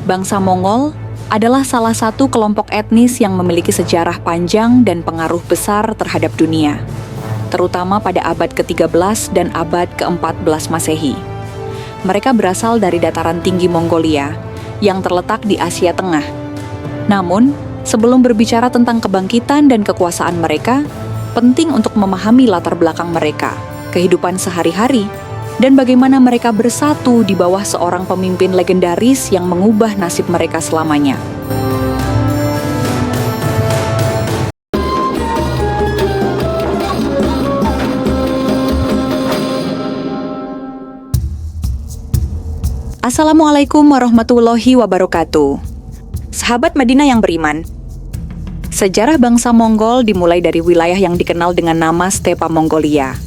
Bangsa Mongol adalah salah satu kelompok etnis yang memiliki sejarah panjang dan pengaruh besar terhadap dunia, terutama pada abad ke-13 dan abad ke-14 Masehi. Mereka berasal dari dataran tinggi Mongolia yang terletak di Asia Tengah. Namun, sebelum berbicara tentang kebangkitan dan kekuasaan mereka, penting untuk memahami latar belakang mereka, kehidupan sehari-hari, dan bagaimana mereka bersatu di bawah seorang pemimpin legendaris yang mengubah nasib mereka selamanya. Assalamualaikum warahmatullahi wabarakatuh. Sahabat Madinah yang beriman, sejarah bangsa Mongol dimulai dari wilayah yang dikenal dengan nama Stepa Mongolia.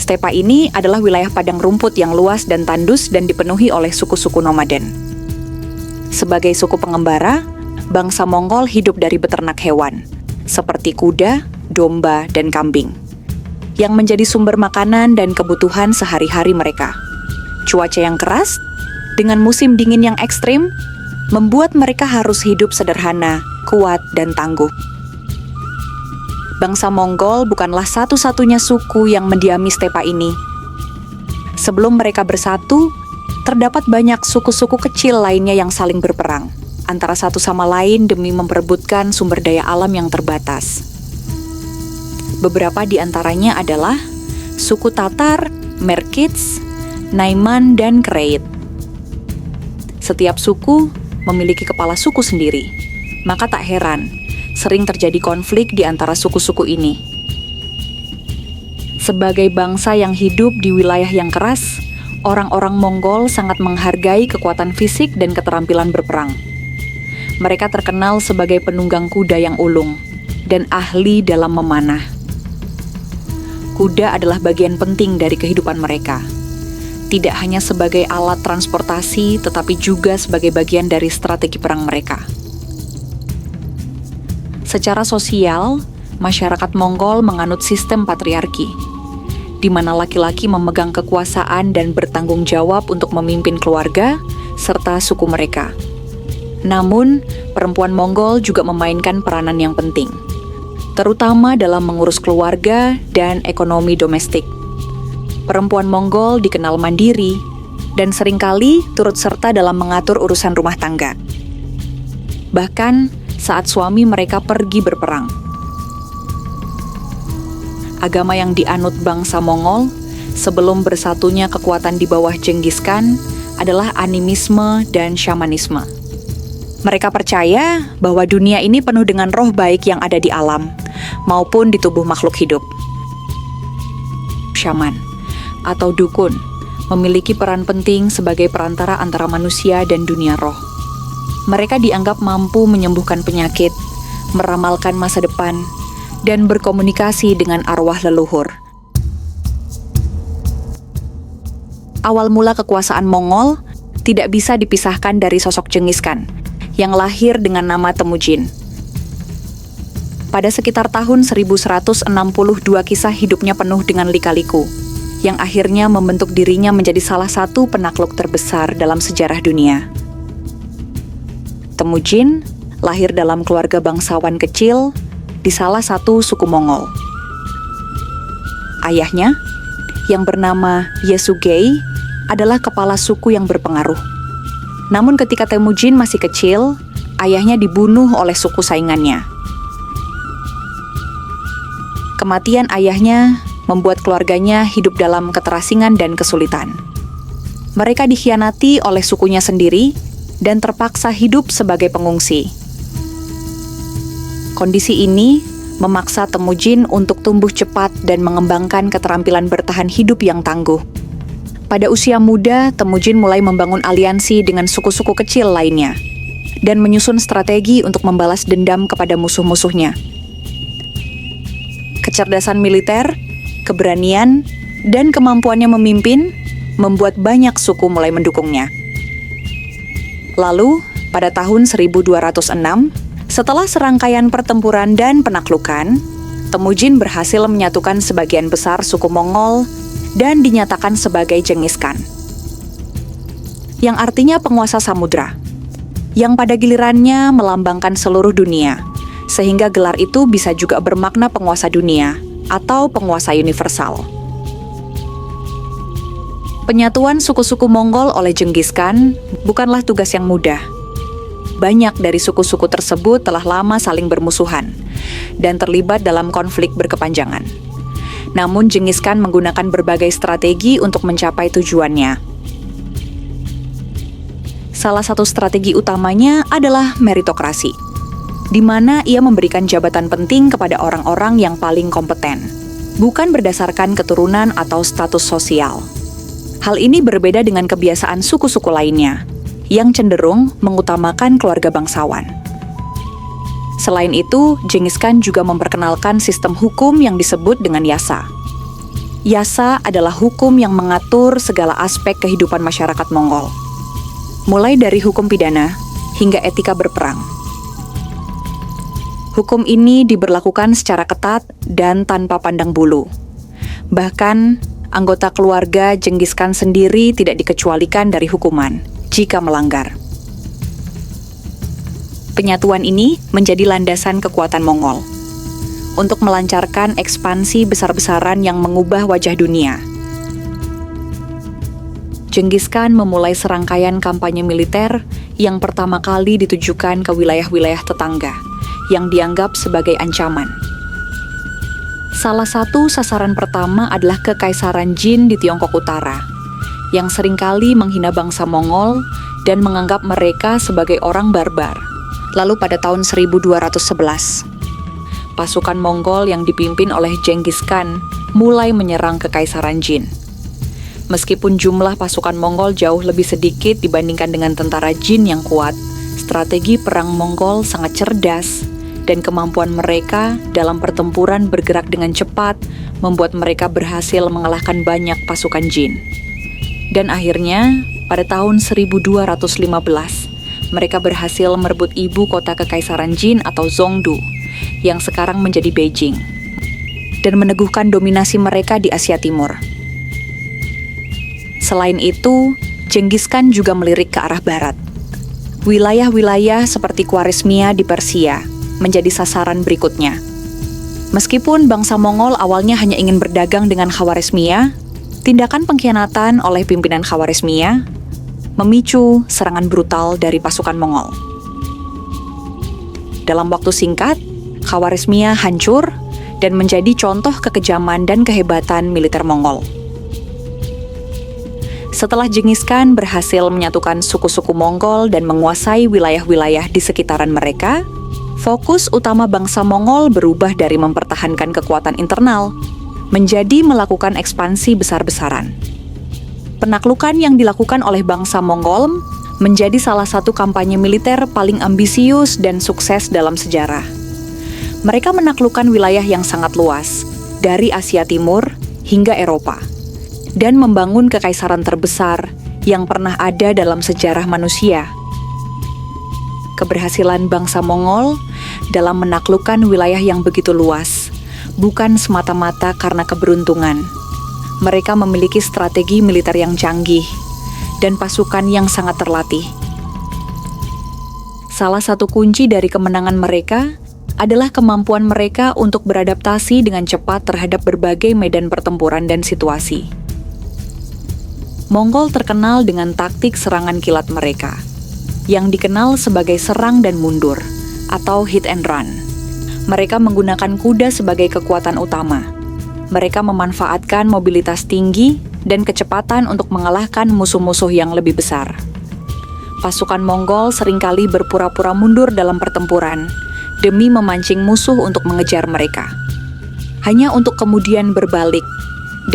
Stepa ini adalah wilayah padang rumput yang luas dan tandus dan dipenuhi oleh suku-suku nomaden. Sebagai suku pengembara, bangsa Mongol hidup dari beternak hewan, seperti kuda, domba, dan kambing, yang menjadi sumber makanan dan kebutuhan sehari-hari mereka. Cuaca yang keras, dengan musim dingin yang ekstrim, membuat mereka harus hidup sederhana, kuat, dan tangguh. Bangsa Mongol bukanlah satu-satunya suku yang mendiami stepa ini. Sebelum mereka bersatu, terdapat banyak suku-suku kecil lainnya yang saling berperang antara satu sama lain demi memperebutkan sumber daya alam yang terbatas. Beberapa di antaranya adalah suku Tatar, Merkits, Naiman, dan Kreit. Setiap suku memiliki kepala suku sendiri, maka tak heran sering terjadi konflik di antara suku-suku ini. Sebagai bangsa yang hidup di wilayah yang keras, orang-orang Mongol sangat menghargai kekuatan fisik dan keterampilan berperang. Mereka terkenal sebagai penunggang kuda yang ulung dan ahli dalam memanah. Kuda adalah bagian penting dari kehidupan mereka. Tidak hanya sebagai alat transportasi, tetapi juga sebagai bagian dari strategi perang mereka. Secara sosial, masyarakat Mongol menganut sistem patriarki, di mana laki-laki memegang kekuasaan dan bertanggung jawab untuk memimpin keluarga serta suku mereka. Namun, perempuan Mongol juga memainkan peranan yang penting, terutama dalam mengurus keluarga dan ekonomi domestik. Perempuan Mongol dikenal mandiri dan seringkali turut serta dalam mengatur urusan rumah tangga. Bahkan, saat suami mereka pergi berperang. Agama yang dianut bangsa Mongol sebelum bersatunya kekuatan di bawah Genghis Khan adalah animisme dan shamanisme. Mereka percaya bahwa dunia ini penuh dengan roh baik yang ada di alam maupun di tubuh makhluk hidup. Shaman atau dukun memiliki peran penting sebagai perantara antara manusia dan dunia roh. Mereka dianggap mampu menyembuhkan penyakit, meramalkan masa depan, dan berkomunikasi dengan arwah leluhur. Awal mula kekuasaan Mongol tidak bisa dipisahkan dari sosok Genghis Khan, yang lahir dengan nama Temujin. Pada sekitar tahun 1162 kisah hidupnya penuh dengan lika-liku, yang akhirnya membentuk dirinya menjadi salah satu penakluk terbesar dalam sejarah dunia. Temujin lahir dalam keluarga bangsawan kecil di salah satu suku Mongol. Ayahnya, yang bernama Yesugei, adalah kepala suku yang berpengaruh. Namun ketika Temujin masih kecil, ayahnya dibunuh oleh suku saingannya. Kematian ayahnya membuat keluarganya hidup dalam keterasingan dan kesulitan. Mereka dikhianati oleh sukunya sendiri dan terpaksa hidup sebagai pengungsi. Kondisi ini memaksa Temujin untuk tumbuh cepat dan mengembangkan keterampilan bertahan hidup yang tangguh. Pada usia muda, Temujin mulai membangun aliansi dengan suku-suku kecil lainnya dan menyusun strategi untuk membalas dendam kepada musuh-musuhnya. Kecerdasan militer, keberanian, dan kemampuannya memimpin membuat banyak suku mulai mendukungnya. Lalu, pada tahun 1206, setelah serangkaian pertempuran dan penaklukan, Temujin berhasil menyatukan sebagian besar suku Mongol dan dinyatakan sebagai Genghis Khan, yang artinya penguasa samudra. yang pada gilirannya melambangkan seluruh dunia, sehingga gelar itu bisa juga bermakna penguasa dunia atau penguasa universal. Penyatuan suku-suku Mongol oleh Genghis Khan bukanlah tugas yang mudah. Banyak dari suku-suku tersebut telah lama saling bermusuhan dan terlibat dalam konflik berkepanjangan. Namun Genghis Khan menggunakan berbagai strategi untuk mencapai tujuannya. Salah satu strategi utamanya adalah meritokrasi, di mana ia memberikan jabatan penting kepada orang-orang yang paling kompeten, bukan berdasarkan keturunan atau status sosial. Hal ini berbeda dengan kebiasaan suku-suku lainnya, yang cenderung mengutamakan keluarga bangsawan. Selain itu, Genghis Khan juga memperkenalkan sistem hukum yang disebut dengan yasa. Yasa adalah hukum yang mengatur segala aspek kehidupan masyarakat Mongol, mulai dari hukum pidana hingga etika berperang. Hukum ini diberlakukan secara ketat dan tanpa pandang bulu. Bahkan, anggota keluarga Genghis Khan sendiri tidak dikecualikan dari hukuman jika melanggar. Penyatuan ini menjadi landasan kekuatan Mongol untuk melancarkan ekspansi besar-besaran yang mengubah wajah dunia. Genghis Khan memulai serangkaian kampanye militer yang pertama kali ditujukan ke wilayah-wilayah tetangga yang dianggap sebagai ancaman. Salah satu sasaran pertama adalah Kekaisaran Jin di Tiongkok Utara, yang seringkali menghina bangsa Mongol dan menganggap mereka sebagai orang barbar. Lalu pada tahun 1211, pasukan Mongol yang dipimpin oleh Genghis Khan mulai menyerang Kekaisaran Jin. Meskipun jumlah pasukan Mongol jauh lebih sedikit dibandingkan dengan tentara Jin yang kuat, strategi perang Mongol sangat cerdas dan kemampuan mereka dalam pertempuran bergerak dengan cepat membuat mereka berhasil mengalahkan banyak pasukan Jin. Dan akhirnya, pada tahun 1215, mereka berhasil merebut ibu kota Kekaisaran Jin atau Zhongdu, yang sekarang menjadi Beijing, dan meneguhkan dominasi mereka di Asia Timur. Selain itu, Genghis Khan juga melirik ke arah barat. Wilayah-wilayah seperti Khwarezmia di Persia menjadi sasaran berikutnya. Meskipun bangsa Mongol awalnya hanya ingin berdagang dengan Khwarezmia, tindakan pengkhianatan oleh pimpinan Khwarezmia memicu serangan brutal dari pasukan Mongol. Dalam waktu singkat, Khwarezmia hancur dan menjadi contoh kekejaman dan kehebatan militer Mongol. Setelah Genghis Khan berhasil menyatukan suku-suku Mongol dan menguasai wilayah-wilayah di sekitaran mereka, fokus utama bangsa Mongol berubah dari mempertahankan kekuatan internal menjadi melakukan ekspansi besar-besaran. Penaklukan yang dilakukan oleh bangsa Mongol menjadi salah satu kampanye militer paling ambisius dan sukses dalam sejarah. Mereka menaklukkan wilayah yang sangat luas, dari Asia Timur hingga Eropa, dan membangun kekaisaran terbesar yang pernah ada dalam sejarah manusia. Keberhasilan bangsa Mongol dalam menaklukkan wilayah yang begitu luas bukan semata-mata karena keberuntungan. Mereka memiliki strategi militer yang canggih dan pasukan yang sangat terlatih. Salah satu kunci dari kemenangan mereka adalah kemampuan mereka untuk beradaptasi dengan cepat terhadap berbagai medan pertempuran dan situasi. Mongol terkenal dengan taktik serangan kilat mereka, yang dikenal sebagai serang dan mundur, atau hit and run. Mereka menggunakan kuda sebagai kekuatan utama. Mereka memanfaatkan mobilitas tinggi dan kecepatan untuk mengalahkan musuh-musuh yang lebih besar. Pasukan Mongol seringkali berpura-pura mundur dalam pertempuran demi memancing musuh untuk mengejar mereka, hanya untuk kemudian berbalik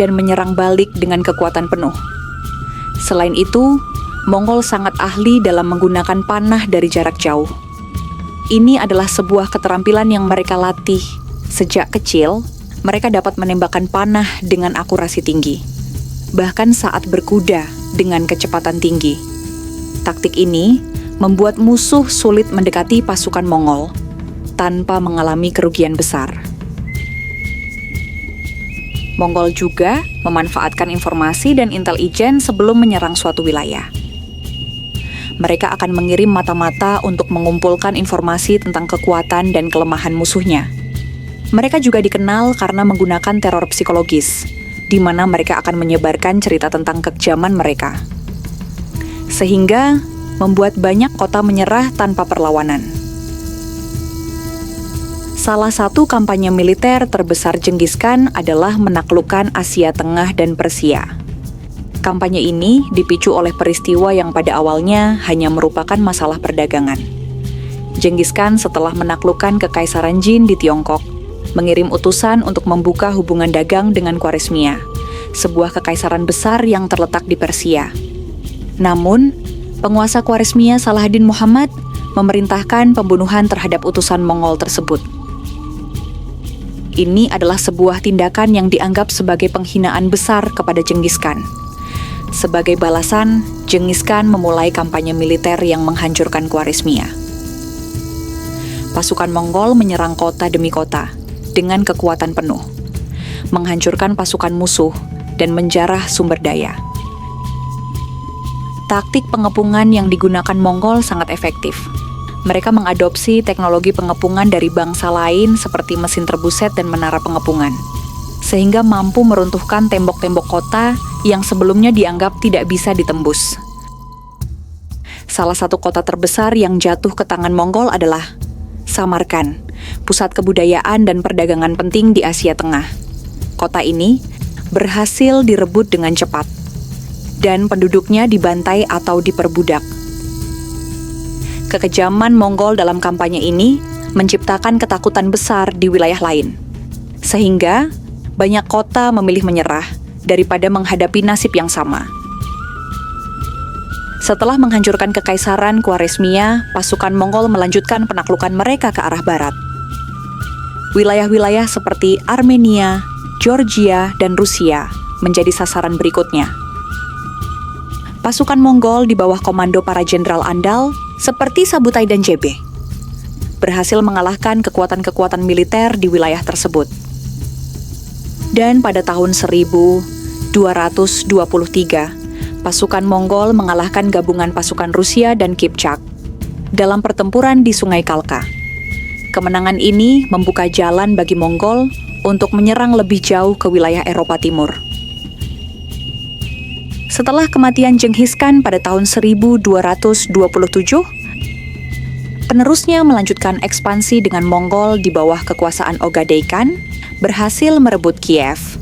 dan menyerang balik dengan kekuatan penuh. Selain itu, Mongol sangat ahli dalam menggunakan panah dari jarak jauh. Ini adalah sebuah keterampilan yang mereka latih. Sejak kecil, mereka dapat menembakkan panah dengan akurasi tinggi, bahkan saat berkuda dengan kecepatan tinggi. Taktik ini membuat musuh sulit mendekati pasukan Mongol tanpa mengalami kerugian besar. Mongol juga memanfaatkan informasi dan intelijen sebelum menyerang suatu wilayah. Mereka akan mengirim mata-mata untuk mengumpulkan informasi tentang kekuatan dan kelemahan musuhnya. Mereka juga dikenal karena menggunakan teror psikologis, di mana mereka akan menyebarkan cerita tentang kekejaman mereka. Sehingga membuat banyak kota menyerah tanpa perlawanan. Salah satu kampanye militer terbesar Genghis Khan adalah menaklukkan Asia Tengah dan Persia. Kampanye ini dipicu oleh peristiwa yang pada awalnya hanya merupakan masalah perdagangan. Genghis Khan setelah menaklukkan Kekaisaran Jin di Tiongkok, mengirim utusan untuk membuka hubungan dagang dengan Khwarezmia, sebuah kekaisaran besar yang terletak di Persia. Namun, penguasa Khwarezmia Salahaddin Muhammad memerintahkan pembunuhan terhadap utusan Mongol tersebut. Ini adalah sebuah tindakan yang dianggap sebagai penghinaan besar kepada Genghis Khan. Sebagai balasan, Genghis Khan memulai kampanye militer yang menghancurkan Khwarezmia. Pasukan Mongol menyerang kota demi kota dengan kekuatan penuh, menghancurkan pasukan musuh dan menjarah sumber daya. Taktik pengepungan yang digunakan Mongol sangat efektif. Mereka mengadopsi teknologi pengepungan dari bangsa lain seperti mesin terbuset dan menara pengepungan, sehingga mampu meruntuhkan tembok-tembok kota yang sebelumnya dianggap tidak bisa ditembus. Salah satu kota terbesar yang jatuh ke tangan Mongol adalah Samarkand, pusat kebudayaan dan perdagangan penting di Asia Tengah. Kota ini berhasil direbut dengan cepat, dan penduduknya dibantai atau diperbudak. Kekejaman Mongol dalam kampanye ini menciptakan ketakutan besar di wilayah lain, sehingga banyak kota memilih menyerah daripada menghadapi nasib yang sama. Setelah menghancurkan Kekaisaran Khwarezmia, pasukan Mongol melanjutkan penaklukan mereka ke arah barat. Wilayah-wilayah seperti Armenia, Georgia, dan Rusia menjadi sasaran berikutnya. Pasukan Mongol di bawah komando para jenderal andal seperti Sabutai dan Jebe berhasil mengalahkan kekuatan-kekuatan militer di wilayah tersebut. Dan pada tahun 1223, pasukan Mongol mengalahkan gabungan pasukan Rusia dan Kipchak dalam pertempuran di Sungai Kalka. Kemenangan ini membuka jalan bagi Mongol untuk menyerang lebih jauh ke wilayah Eropa Timur. Setelah kematian Genghis Khan pada tahun 1227, penerusnya melanjutkan ekspansi dengan Mongol di bawah kekuasaan Ogadei Khan, berhasil merebut Kiev,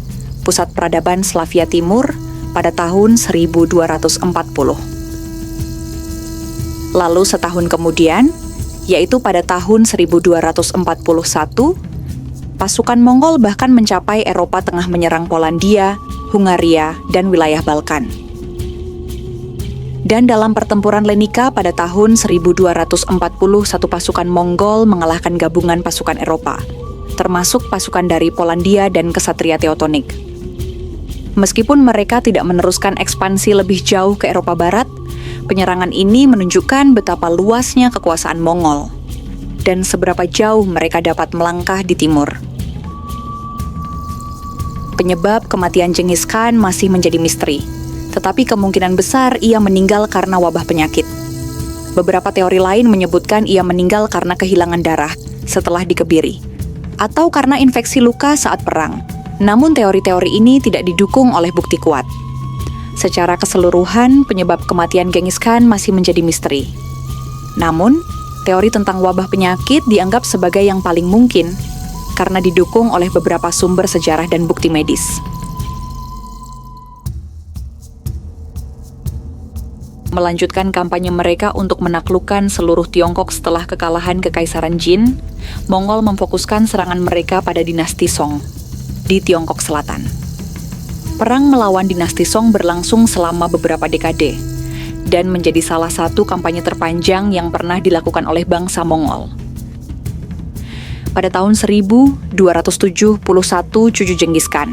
pusat peradaban Slavia Timur, pada tahun 1240. Lalu setahun kemudian, yaitu pada tahun 1241, pasukan Mongol bahkan mencapai Eropa Tengah menyerang Polandia, Hungaria, dan wilayah Balkan. Dan dalam pertempuran Lenica pada tahun 1240, satu pasukan Mongol mengalahkan gabungan pasukan Eropa, termasuk pasukan dari Polandia dan Ksatria Teotonik. Meskipun mereka tidak meneruskan ekspansi lebih jauh ke Eropa Barat, penyerangan ini menunjukkan betapa luasnya kekuasaan Mongol dan seberapa jauh mereka dapat melangkah di timur. Penyebab kematian Genghis Khan masih menjadi misteri, tetapi kemungkinan besar ia meninggal karena wabah penyakit. Beberapa teori lain menyebutkan ia meninggal karena kehilangan darah setelah dikebiri, atau karena infeksi luka saat perang. Namun teori-teori ini tidak didukung oleh bukti kuat. Secara keseluruhan, penyebab kematian Genghis Khan masih menjadi misteri. Namun, teori tentang wabah penyakit dianggap sebagai yang paling mungkin karena didukung oleh beberapa sumber sejarah dan bukti medis. Melanjutkan kampanye mereka untuk menaklukkan seluruh Tiongkok setelah kekalahan Kekaisaran Jin, Mongol memfokuskan serangan mereka pada dinasti Song di Tiongkok Selatan. Perang melawan dinasti Song berlangsung selama beberapa dekade dan menjadi salah satu kampanye terpanjang yang pernah dilakukan oleh bangsa Mongol. Pada tahun 1271 cucu Genghis Khan,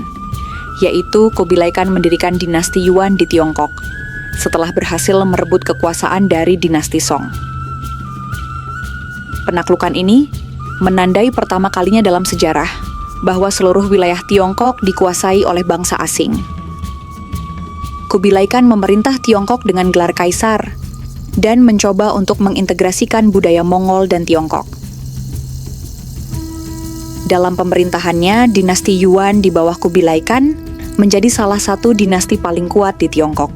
yaitu Kubilai Khan, mendirikan dinasti Yuan di Tiongkok setelah berhasil merebut kekuasaan dari dinasti Song. Penaklukan ini menandai pertama kalinya dalam sejarah bahwa seluruh wilayah Tiongkok dikuasai oleh bangsa asing. Kubilai Khan memerintah Tiongkok dengan gelar kaisar dan mencoba untuk mengintegrasikan budaya Mongol dan Tiongkok. Dalam pemerintahannya, dinasti Yuan di bawah Kubilai Khan menjadi salah satu dinasti paling kuat di Tiongkok.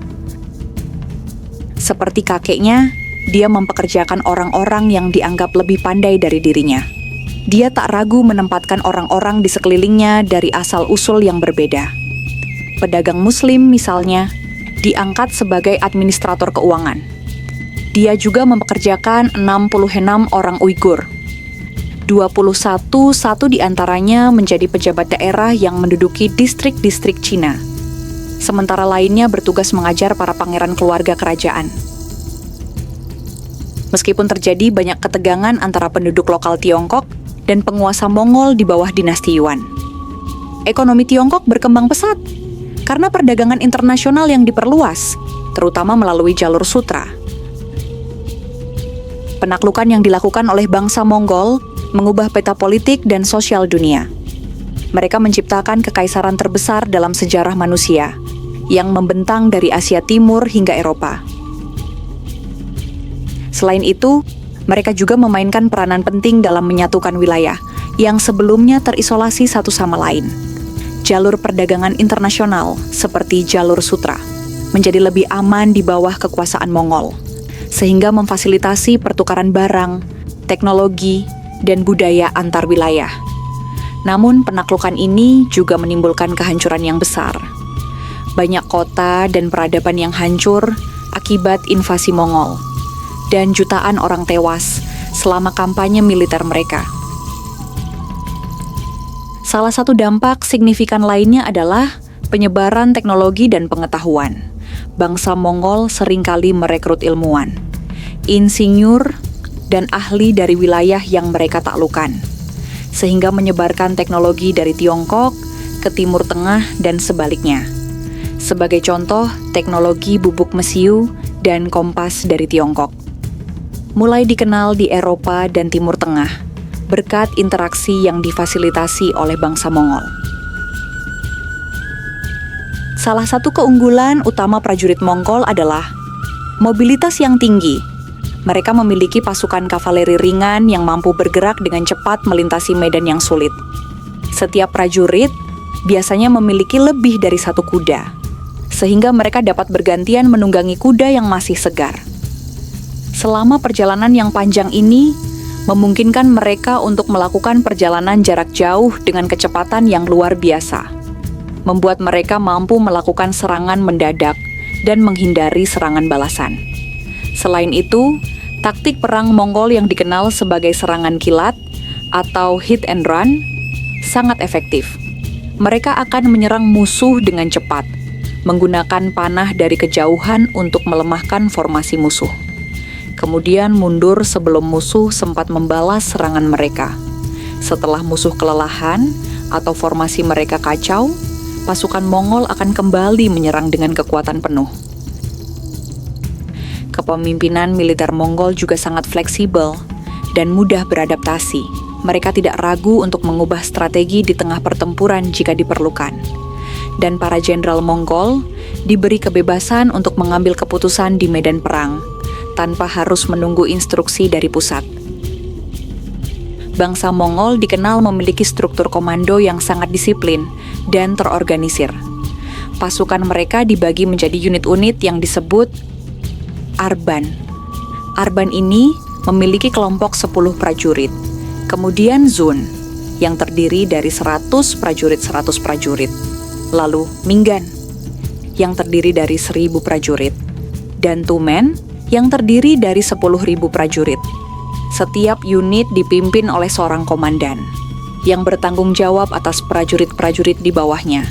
Seperti kakeknya, dia mempekerjakan orang-orang yang dianggap lebih pandai dari dirinya. Dia tak ragu menempatkan orang-orang di sekelilingnya dari asal-usul yang berbeda. Pedagang Muslim misalnya, diangkat sebagai administrator keuangan. Dia juga mempekerjakan 66 orang Uighur. 21 diantaranya menjadi pejabat daerah yang menduduki distrik-distrik Cina. Sementara lainnya bertugas mengajar para pangeran keluarga kerajaan. Meskipun terjadi banyak ketegangan antara penduduk lokal Tiongkok dan penguasa Mongol di bawah dinasti Yuan, ekonomi Tiongkok berkembang pesat karena perdagangan internasional yang diperluas, terutama melalui jalur sutra. Penaklukan yang dilakukan oleh bangsa Mongol mengubah peta politik dan sosial dunia. Mereka menciptakan kekaisaran terbesar dalam sejarah manusia, yang membentang dari Asia Timur hingga Eropa. Selain itu, mereka juga memainkan peranan penting dalam menyatukan wilayah yang sebelumnya terisolasi satu sama lain. Jalur perdagangan internasional seperti jalur sutra menjadi lebih aman di bawah kekuasaan Mongol, sehingga memfasilitasi pertukaran barang, teknologi, dan budaya antar wilayah. Namun penaklukan ini juga menimbulkan kehancuran yang besar. Banyak kota dan peradaban yang hancur akibat invasi Mongol, dan jutaan orang tewas selama kampanye militer mereka. Salah satu dampak signifikan lainnya adalah penyebaran teknologi dan pengetahuan. Bangsa Mongol seringkali merekrut ilmuwan, insinyur, dan ahli dari wilayah yang mereka taklukkan, sehingga menyebarkan teknologi dari Tiongkok ke Timur Tengah dan sebaliknya. Sebagai contoh, teknologi bubuk mesiu dan kompas dari Tiongkok mulai dikenal di Eropa dan Timur Tengah berkat interaksi yang difasilitasi oleh bangsa Mongol. Salah satu keunggulan utama prajurit Mongol adalah mobilitas yang tinggi. Mereka memiliki pasukan kavaleri ringan yang mampu bergerak dengan cepat melintasi medan yang sulit. Setiap prajurit biasanya memiliki lebih dari satu kuda, sehingga mereka dapat bergantian menunggangi kuda yang masih segar. Selama perjalanan yang panjang ini, memungkinkan mereka untuk melakukan perjalanan jarak jauh dengan kecepatan yang luar biasa, membuat mereka mampu melakukan serangan mendadak dan menghindari serangan balasan. Selain itu, taktik perang Mongol yang dikenal sebagai serangan kilat atau hit and run sangat efektif. Mereka akan menyerang musuh dengan cepat, menggunakan panah dari kejauhan untuk melemahkan formasi musuh. Kemudian mundur sebelum musuh sempat membalas serangan mereka. Setelah musuh kelelahan atau formasi mereka kacau, pasukan Mongol akan kembali menyerang dengan kekuatan penuh. Kepemimpinan militer Mongol juga sangat fleksibel dan mudah beradaptasi. Mereka tidak ragu untuk mengubah strategi di tengah pertempuran jika diperlukan. Dan para jenderal Mongol diberi kebebasan untuk mengambil keputusan di medan perang, tanpa harus menunggu instruksi dari pusat. Bangsa Mongol dikenal memiliki struktur komando yang sangat disiplin dan terorganisir. Pasukan mereka dibagi menjadi unit-unit yang disebut Arban. Arban ini memiliki kelompok 10 prajurit. Kemudian Zun, yang terdiri dari 100 prajurit. Lalu Minggan, yang terdiri dari 1000 prajurit. Dan Tumen, yang terdiri dari 10.000 prajurit. Setiap unit dipimpin oleh seorang komandan, yang bertanggung jawab atas prajurit-prajurit di bawahnya.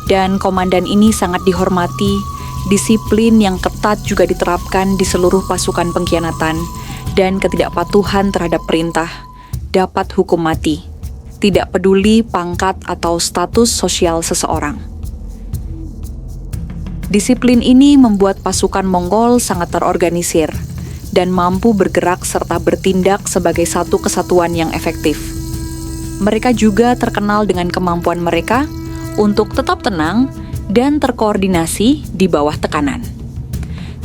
Dan komandan ini sangat dihormati. Disiplin yang ketat juga diterapkan di seluruh pasukan pengkhianatan, dan ketidakpatuhan terhadap perintah dapat hukum mati, tidak peduli pangkat atau status sosial seseorang. Disiplin ini membuat pasukan Mongol sangat terorganisir dan mampu bergerak serta bertindak sebagai satu kesatuan yang efektif. Mereka juga terkenal dengan kemampuan mereka untuk tetap tenang dan terkoordinasi di bawah tekanan.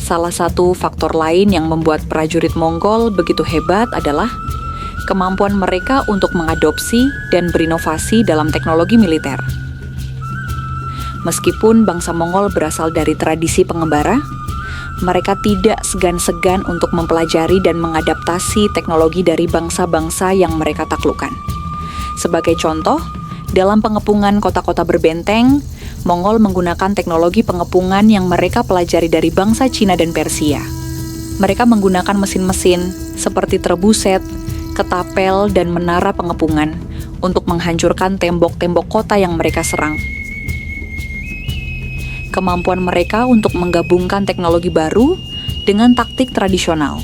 Salah satu faktor lain yang membuat prajurit Mongol begitu hebat adalah kemampuan mereka untuk mengadopsi dan berinovasi dalam teknologi militer. Meskipun bangsa Mongol berasal dari tradisi pengembara, mereka tidak segan-segan untuk mempelajari dan mengadaptasi teknologi dari bangsa-bangsa yang mereka taklukkan. Sebagai contoh, dalam pengepungan kota-kota berbenteng, Mongol menggunakan teknologi pengepungan yang mereka pelajari dari bangsa Cina dan Persia. Mereka menggunakan mesin-mesin seperti trebuset, ketapel, dan menara pengepungan untuk menghancurkan tembok-tembok kota yang mereka serang. Kemampuan mereka untuk menggabungkan teknologi baru dengan taktik tradisional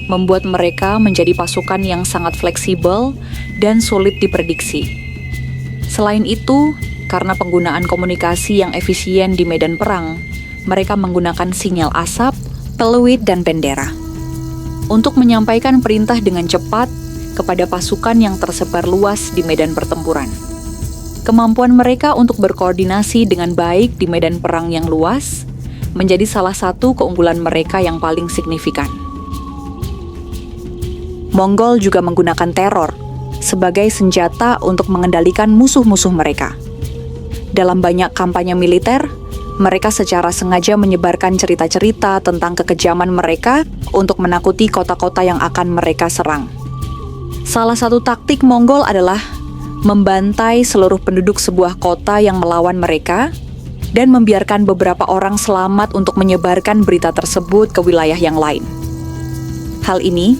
membuat mereka menjadi pasukan yang sangat fleksibel dan sulit diprediksi. Selain itu, karena penggunaan komunikasi yang efisien di medan perang, mereka menggunakan sinyal asap, peluit, dan bendera untuk menyampaikan perintah dengan cepat kepada pasukan yang tersebar luas di medan pertempuran. Kemampuan mereka untuk berkoordinasi dengan baik di medan perang yang luas menjadi salah satu keunggulan mereka yang paling signifikan. Mongol juga menggunakan teror sebagai senjata untuk mengendalikan musuh-musuh mereka. Dalam banyak kampanye militer, mereka secara sengaja menyebarkan cerita-cerita tentang kekejaman mereka untuk menakuti kota-kota yang akan mereka serang. Salah satu taktik Mongol adalah membantai seluruh penduduk sebuah kota yang melawan mereka dan membiarkan beberapa orang selamat untuk menyebarkan berita tersebut ke wilayah yang lain. Hal ini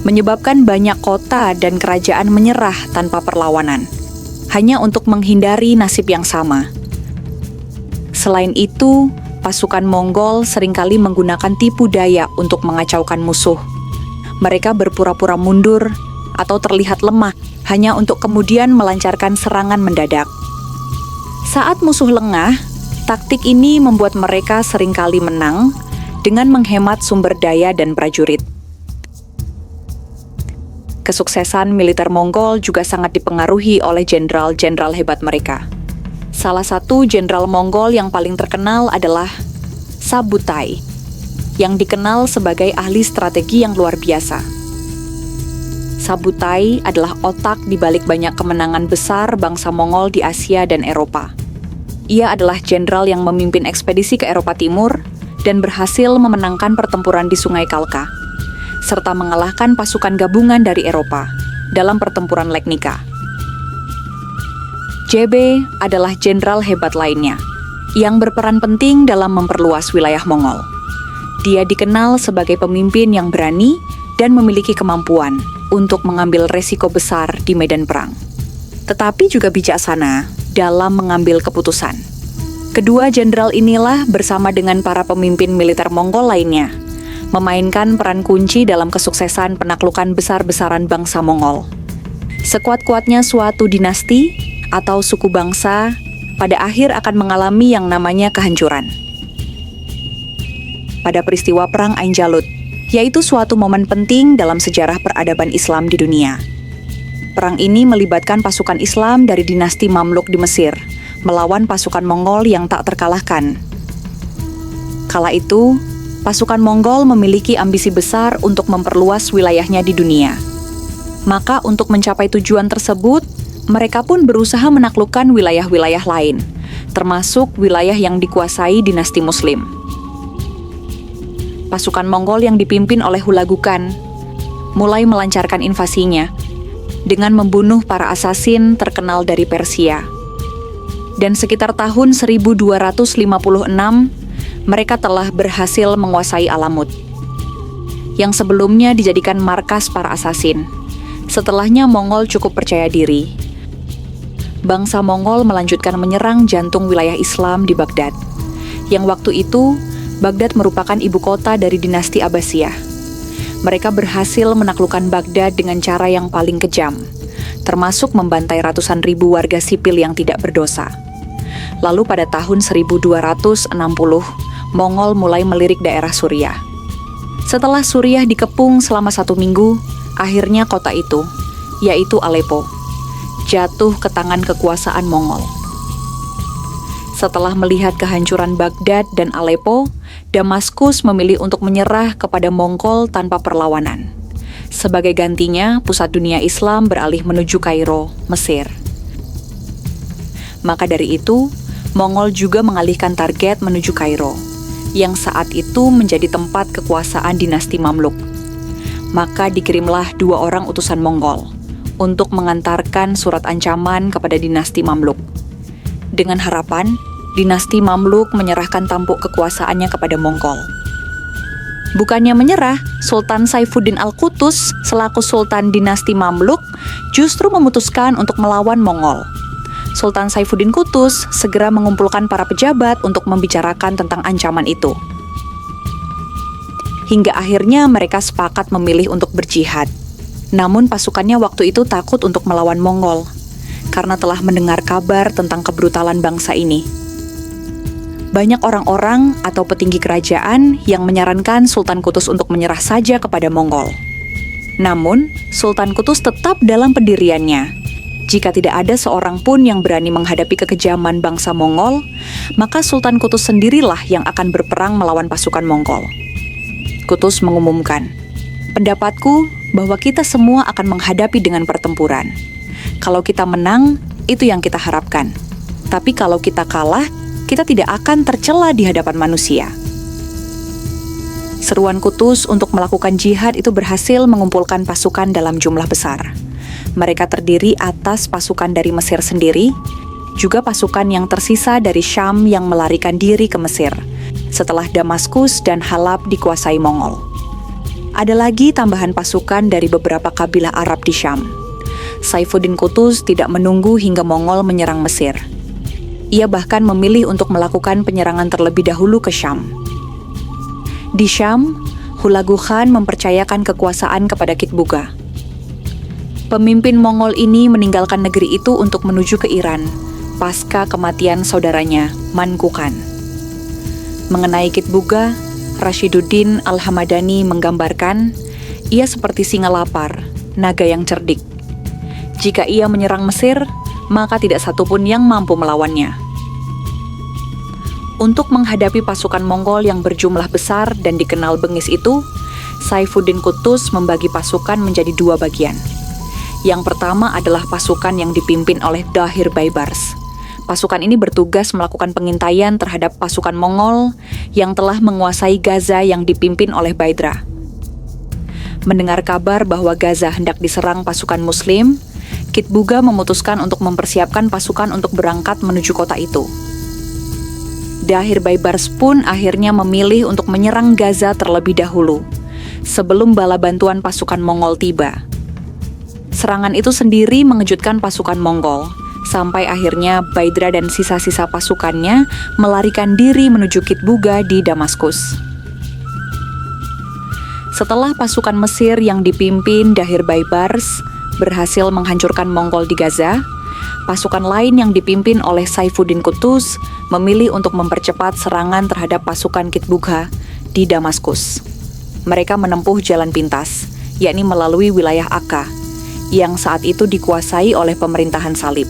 menyebabkan banyak kota dan kerajaan menyerah tanpa perlawanan, hanya untuk menghindari nasib yang sama. Selain itu, pasukan Mongol seringkali menggunakan tipu daya untuk mengacaukan musuh. Mereka berpura-pura mundur atau terlihat lemah hanya untuk kemudian melancarkan serangan mendadak. Saat musuh lengah, taktik ini membuat mereka seringkali menang dengan menghemat sumber daya dan prajurit. Kesuksesan militer Mongol juga sangat dipengaruhi oleh jenderal-jenderal hebat mereka. Salah satu jenderal Mongol yang paling terkenal adalah Subutai, yang dikenal sebagai ahli strategi yang luar biasa. Subutai adalah otak di balik banyak kemenangan besar bangsa Mongol di Asia dan Eropa. Ia adalah jenderal yang memimpin ekspedisi ke Eropa Timur dan berhasil memenangkan pertempuran di Sungai Kalka, serta mengalahkan pasukan gabungan dari Eropa dalam pertempuran Legnica. JB adalah jenderal hebat lainnya, yang berperan penting dalam memperluas wilayah Mongol. Dia dikenal sebagai pemimpin yang berani dan memiliki kemampuan untuk mengambil resiko besar di medan perang, tetapi juga bijaksana dalam mengambil keputusan. Kedua jenderal inilah bersama dengan para pemimpin militer Mongol lainnya memainkan peran kunci dalam kesuksesan penaklukan besar-besaran bangsa Mongol. Sekuat-kuatnya suatu dinasti atau suku bangsa pada akhir akan mengalami yang namanya kehancuran. Pada peristiwa Perang Ain Jalut, yaitu suatu momen penting dalam sejarah peradaban Islam di dunia. Perang ini melibatkan pasukan Islam dari dinasti Mamluk di Mesir melawan pasukan Mongol yang tak terkalahkan. Kala itu, pasukan Mongol memiliki ambisi besar untuk memperluas wilayahnya di dunia. Maka untuk mencapai tujuan tersebut, mereka pun berusaha menaklukkan wilayah-wilayah lain, termasuk wilayah yang dikuasai dinasti Muslim. Pasukan Mongol yang dipimpin oleh Hulagukan mulai melancarkan invasinya dengan membunuh para asasin terkenal dari Persia. Dan sekitar tahun 1256, mereka telah berhasil menguasai Alamut, yang sebelumnya dijadikan markas para asasin. Setelahnya Mongol cukup percaya diri. Bangsa Mongol melanjutkan menyerang jantung wilayah Islam di Baghdad, yang waktu itu Baghdad merupakan ibu kota dari dinasti Abbasiyah. Mereka berhasil menaklukkan Baghdad dengan cara yang paling kejam, termasuk membantai ratusan ribu warga sipil yang tidak berdosa. Lalu pada tahun 1260, Mongol mulai melirik daerah Suriah. Setelah Suriah dikepung selama 1 minggu, akhirnya kota itu, yaitu Aleppo, jatuh ke tangan kekuasaan Mongol. Setelah melihat kehancuran Baghdad dan Aleppo, Damaskus memilih untuk menyerah kepada Mongol tanpa perlawanan. Sebagai gantinya, pusat dunia Islam beralih menuju Kairo, Mesir. Maka dari itu, Mongol juga mengalihkan target menuju Kairo, yang saat itu menjadi tempat kekuasaan dinasti Mamluk. Maka dikirimlah 2 orang utusan Mongol untuk mengantarkan surat ancaman kepada dinasti Mamluk, dengan harapan dinasti Mamluk menyerahkan tampuk kekuasaannya kepada Mongol. Bukannya menyerah, Sultan Saifuddin Al-Qutus selaku Sultan dinasti Mamluk justru memutuskan untuk melawan Mongol. Sultan Saifuddin Qutus segera mengumpulkan para pejabat untuk membicarakan tentang ancaman itu. Hingga akhirnya mereka sepakat memilih untuk berjihad. Namun pasukannya waktu itu takut untuk melawan Mongol, karena telah mendengar kabar tentang kebrutalan bangsa ini. Banyak orang-orang atau petinggi kerajaan yang menyarankan Sultan Qutus untuk menyerah saja kepada Mongol. Namun, Sultan Qutus tetap dalam pendiriannya. Jika tidak ada seorang pun yang berani menghadapi kekejaman bangsa Mongol, maka Sultan Qutus sendirilah yang akan berperang melawan pasukan Mongol. Qutus mengumumkan, "Pendapatku bahwa kita semua akan menghadapi dengan pertempuran. Kalau kita menang, itu yang kita harapkan. Tapi kalau kita kalah, kita tidak akan tercela di hadapan manusia." Seruan Qutus untuk melakukan jihad itu berhasil mengumpulkan pasukan dalam jumlah besar. Mereka terdiri atas pasukan dari Mesir sendiri, juga pasukan yang tersisa dari Syam yang melarikan diri ke Mesir, setelah Damaskus dan Halab dikuasai Mongol. Ada lagi tambahan pasukan dari beberapa kabilah Arab di Syam. Saifuddin Qutus tidak menunggu hingga Mongol menyerang Mesir. Ia bahkan memilih untuk melakukan penyerangan terlebih dahulu ke Syam. Di Syam, Hulagu Khan mempercayakan kekuasaan kepada Kitbuga. Pemimpin Mongol ini meninggalkan negeri itu untuk menuju ke Iran, pasca kematian saudaranya, Manku Khan. Mengenai Kitbuga, Rashiduddin Al-Hamadani menggambarkan, ia seperti singa lapar, naga yang cerdik. Jika ia menyerang Mesir, maka tidak satupun yang mampu melawannya. Untuk menghadapi pasukan Mongol yang berjumlah besar dan dikenal bengis itu, Saifuddin Qutus membagi pasukan menjadi 2 bagian. Yang pertama adalah pasukan yang dipimpin oleh Dahir Baibars. Pasukan ini bertugas melakukan pengintaian terhadap pasukan Mongol yang telah menguasai Gaza yang dipimpin oleh Baidra. Mendengar kabar bahwa Gaza hendak diserang pasukan Muslim, Kitbuga memutuskan untuk mempersiapkan pasukan untuk berangkat menuju kota itu. Dahir Baibars pun akhirnya memilih untuk menyerang Gaza terlebih dahulu, sebelum bala bantuan pasukan Mongol tiba. Serangan itu sendiri mengejutkan pasukan Mongol, sampai akhirnya Baidra dan sisa-sisa pasukannya melarikan diri menuju Kitbuga di Damaskus. Setelah pasukan Mesir yang dipimpin Dahir Baibars berhasil menghancurkan Mongol di Gaza, pasukan lain yang dipimpin oleh Saifuddin Qutus memilih untuk mempercepat serangan terhadap pasukan Kitbuga di Damaskus. Mereka menempuh jalan pintas, yakni melalui wilayah Akka, yang saat itu dikuasai oleh pemerintahan Salib.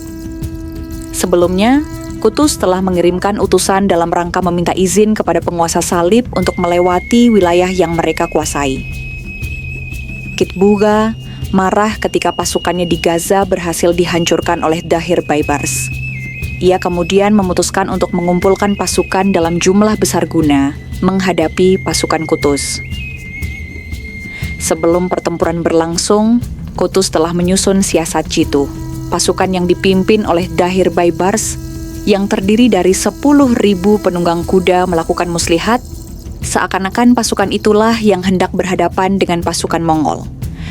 Sebelumnya, Qutus telah mengirimkan utusan dalam rangka meminta izin kepada penguasa Salib untuk melewati wilayah yang mereka kuasai. Kitbuga marah ketika pasukannya di Gaza berhasil dihancurkan oleh Dahir Baibars. Ia kemudian memutuskan untuk mengumpulkan pasukan dalam jumlah besar guna menghadapi pasukan Qutus. Sebelum pertempuran berlangsung, Qutus telah menyusun siasat jitu. Pasukan yang dipimpin oleh Dahir Baibars yang terdiri dari 10.000 penunggang kuda melakukan muslihat, seakan-akan pasukan itulah yang hendak berhadapan dengan pasukan Mongol.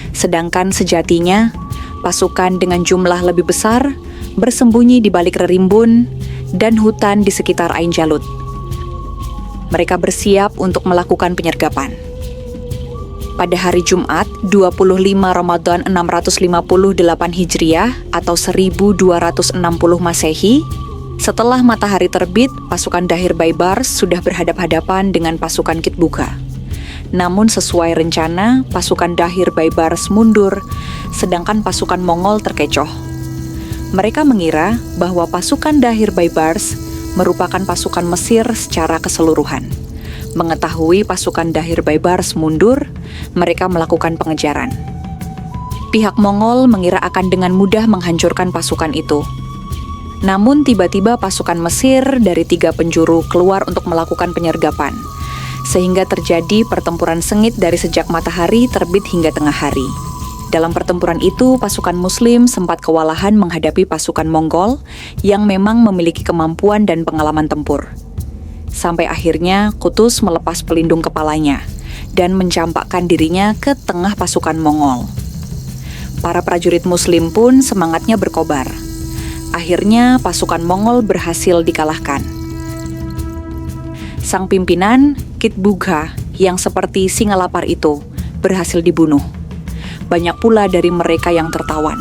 Sedangkan sejatinya, pasukan dengan jumlah lebih besar bersembunyi di balik rerimbun dan hutan di sekitar Ain Jalut. Mereka bersiap untuk melakukan penyergapan. Pada hari Jumat, 25 Ramadan 658 Hijriah atau 1260 Masehi, setelah matahari terbit, pasukan Dahir Baibars sudah berhadap-hadapan dengan pasukan Kitbuga. Namun sesuai rencana, pasukan Dahir Baibars mundur, sedangkan pasukan Mongol terkecoh. Mereka mengira bahwa pasukan Dahir Baibars merupakan pasukan Mesir secara keseluruhan. Mengetahui pasukan Dahir Baibars mundur, mereka melakukan pengejaran. Pihak Mongol mengira akan dengan mudah menghancurkan pasukan itu. Namun tiba-tiba pasukan Mesir dari 3 penjuru keluar untuk melakukan penyergapan, sehingga terjadi pertempuran sengit dari sejak matahari terbit hingga tengah hari. Dalam pertempuran itu, pasukan Muslim sempat kewalahan menghadapi pasukan Mongol yang memang memiliki kemampuan dan pengalaman tempur. Sampai akhirnya Qutuz melepas pelindung kepalanya dan mencampakkan dirinya ke tengah pasukan Mongol. Para prajurit Muslim pun semangatnya berkobar. Akhirnya pasukan Mongol berhasil dikalahkan. Sang pimpinan, Kitbugha, yang seperti singa lapar itu, berhasil dibunuh. Banyak pula dari mereka yang tertawan.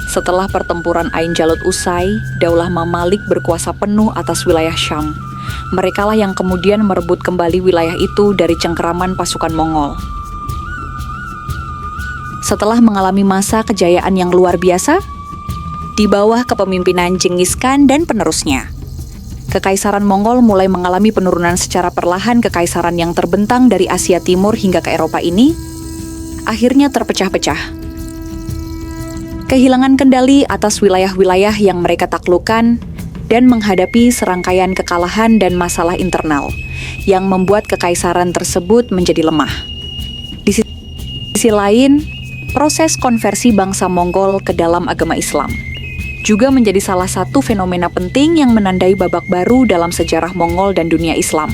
Setelah pertempuran Ain Jalut usai, Daulah Mamalik berkuasa penuh atas wilayah Syam. Merekalah yang kemudian merebut kembali wilayah itu dari cengkeraman pasukan Mongol. Setelah mengalami masa kejayaan yang luar biasa, di bawah kepemimpinan Genghis Khan dan penerusnya, Kekaisaran Mongol mulai mengalami penurunan secara perlahan. Kekaisaran yang terbentang dari Asia Timur hingga ke Eropa ini akhirnya terpecah-pecah. Kehilangan kendali atas wilayah-wilayah yang mereka taklukkan dan menghadapi serangkaian kekalahan dan masalah internal yang membuat kekaisaran tersebut menjadi lemah. Di sisi lain, proses konversi bangsa Mongol ke dalam agama Islam juga menjadi salah satu fenomena penting yang menandai babak baru dalam sejarah Mongol dan dunia Islam.